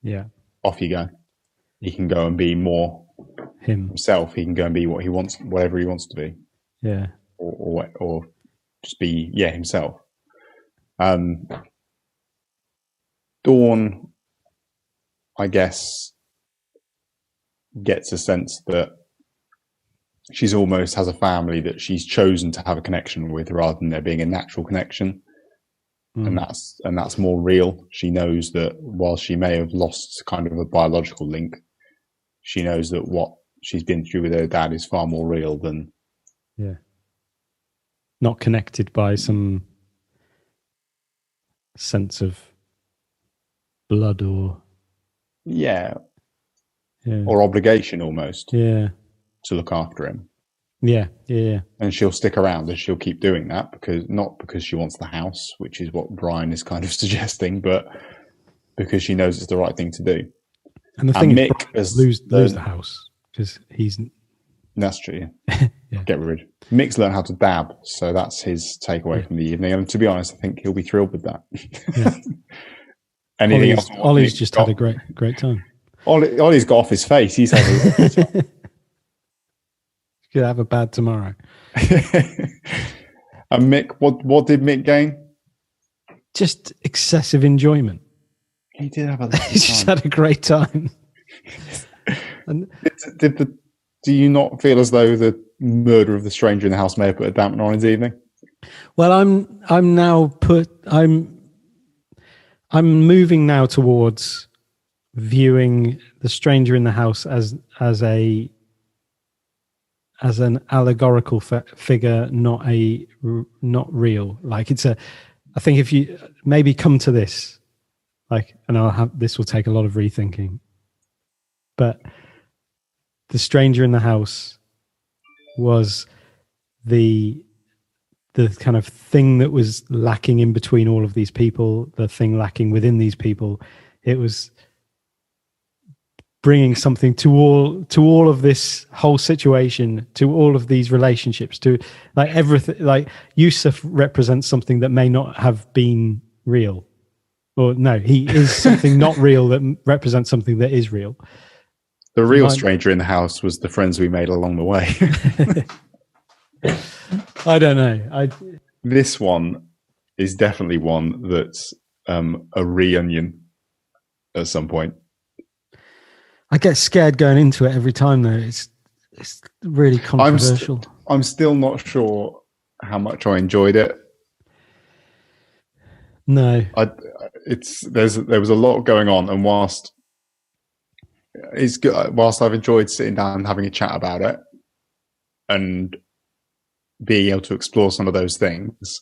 yeah, off you go. He can go and be more himself. He can go and be what he wants, whatever he wants to be. Yeah. Or just be, himself. Dawn, I guess, gets a sense that she's almost has a family that she's chosen to have a connection with rather than there being a natural connection. And that's more real. She knows that while she may have lost kind of a biological link, she knows that what she's been through with her dad is far more real than not connected by some sense of blood or or obligation almost to look after him. And she'll stick around and she'll keep doing that not because she wants the house, which is what Brian is kind of suggesting, but because she knows it's the right thing to do. And the thing is, Mick has lose the house because he's. That's true. Get rid. Mick's learned how to dab, so that's his takeaway from the evening. And to be honest, I think he'll be thrilled with that. Anything else? Ollie's just had a great time. Ollie's got off his face. He's had a great time. Could have a bad tomorrow. And Mick, what did Mick gain? Just excessive enjoyment. He did have a lovely time. He just had a great time. And do you not feel as though the murder of the stranger in the house may have put a dampener on his evening? Well, I'm moving now towards viewing the stranger in the house as an allegorical figure, not real. Like I think if you maybe come to this, like, and this will take a lot of rethinking, but the stranger in the house was the kind of thing that was lacking in between all of these people, the thing lacking within these people. It was bringing something to all of this whole situation, to all of these relationships, to like everything. Like Yusuf represents something that may not have been real, or no, he is something not real that represents something that is real. The real stranger in the house was the friends we made along the way. I don't know. This one is definitely one that's a reunion at some point. I get scared going into it every time, though. It's really controversial. I'm still not sure how much I enjoyed it. No. There was a lot going on, and whilst it's good, whilst I've enjoyed sitting down and having a chat about it and being able to explore some of those things,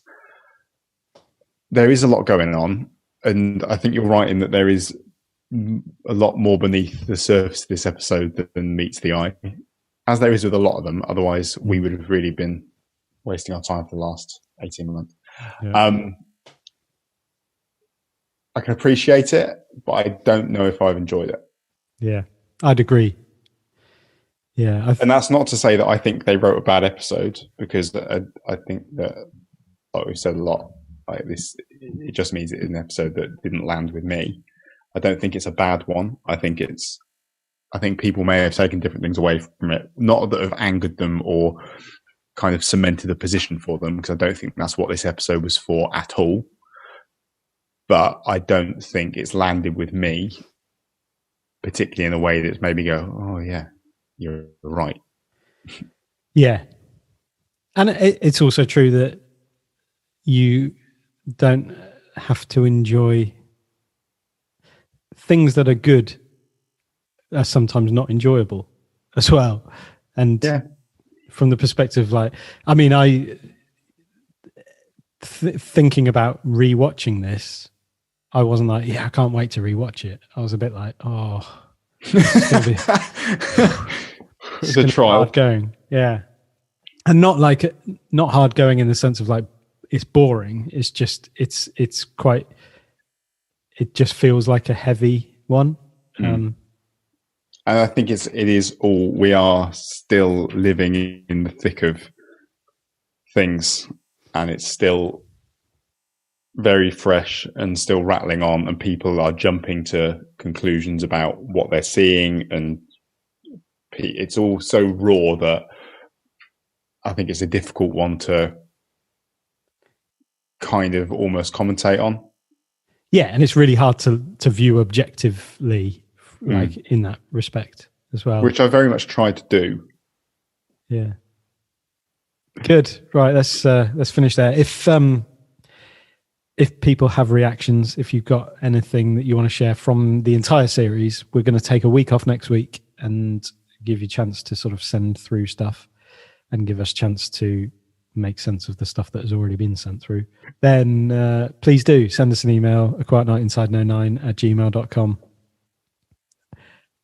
there is a lot going on, and I think you're right in that there is a lot more beneath the surface of this episode than meets the eye, as there is with a lot of them. Otherwise, we would have really been wasting our time for the last 18 months. Yeah. I can appreciate it, but I don't know if I've enjoyed it. Yeah, I'd agree. Yeah. And that's not to say that I think they wrote a bad episode, because I think that, like we've said a lot, like this, it just means it's an episode that didn't land with me. I don't think it's a bad one. I think people may have taken different things away from it, not that have angered them or kind of cemented a position for them, because I don't think that's what this episode was for at all. But I don't think it's landed with me, particularly in a way that's made me go, oh yeah, you're right. Yeah. And it's also true that you don't have to enjoy things that are good are sometimes not enjoyable as well. And from the perspective, like, I mean, thinking about rewatching this, I wasn't like, I can't wait to rewatch it. I was a bit like, it's going to be it's a trial. Hard going. Yeah. And not hard going in the sense of like, it's boring. It's just, it just feels like a heavy one. And I think we are still living in the thick of things, and it's still very fresh and still rattling on, and people are jumping to conclusions about what they're seeing, and it's all so raw that I think it's a difficult one to kind of almost commentate on. Yeah, and it's really hard to view objectively, like in that respect as well. Which I very much tried to do. Yeah. Good. Right, let's finish there. If people have reactions, if you've got anything that you want to share from the entire series, we're going to take a week off next week and give you a chance to sort of send through stuff and give us a chance to make sense of the stuff that has already been sent through. Then please do send us an email, aquietnightinside09@gmail.com.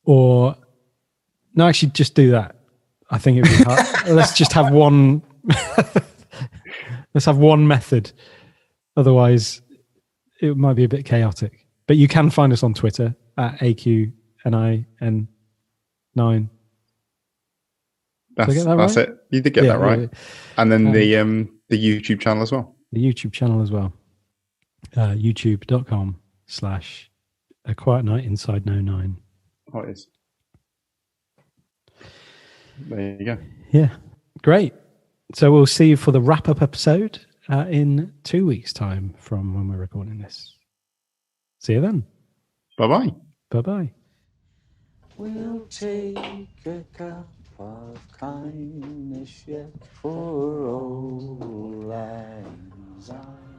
Or, no, actually, just do that. I think it would be hard. Let's just have one. Let's have one method. Otherwise, it might be a bit chaotic. But you can find us on Twitter at AQNIN9. That's right? it. You did get that right. Yeah. And then the YouTube channel as well. The YouTube channel as well. YouTube.com/aquietnightinside09. Oh, it is. There you go. Yeah, great. So we'll see you for the wrap-up episode in 2 weeks' time from when we're recording this. See you then. Bye-bye. Bye-bye. We'll take a cup of kindness yet for old lang syne.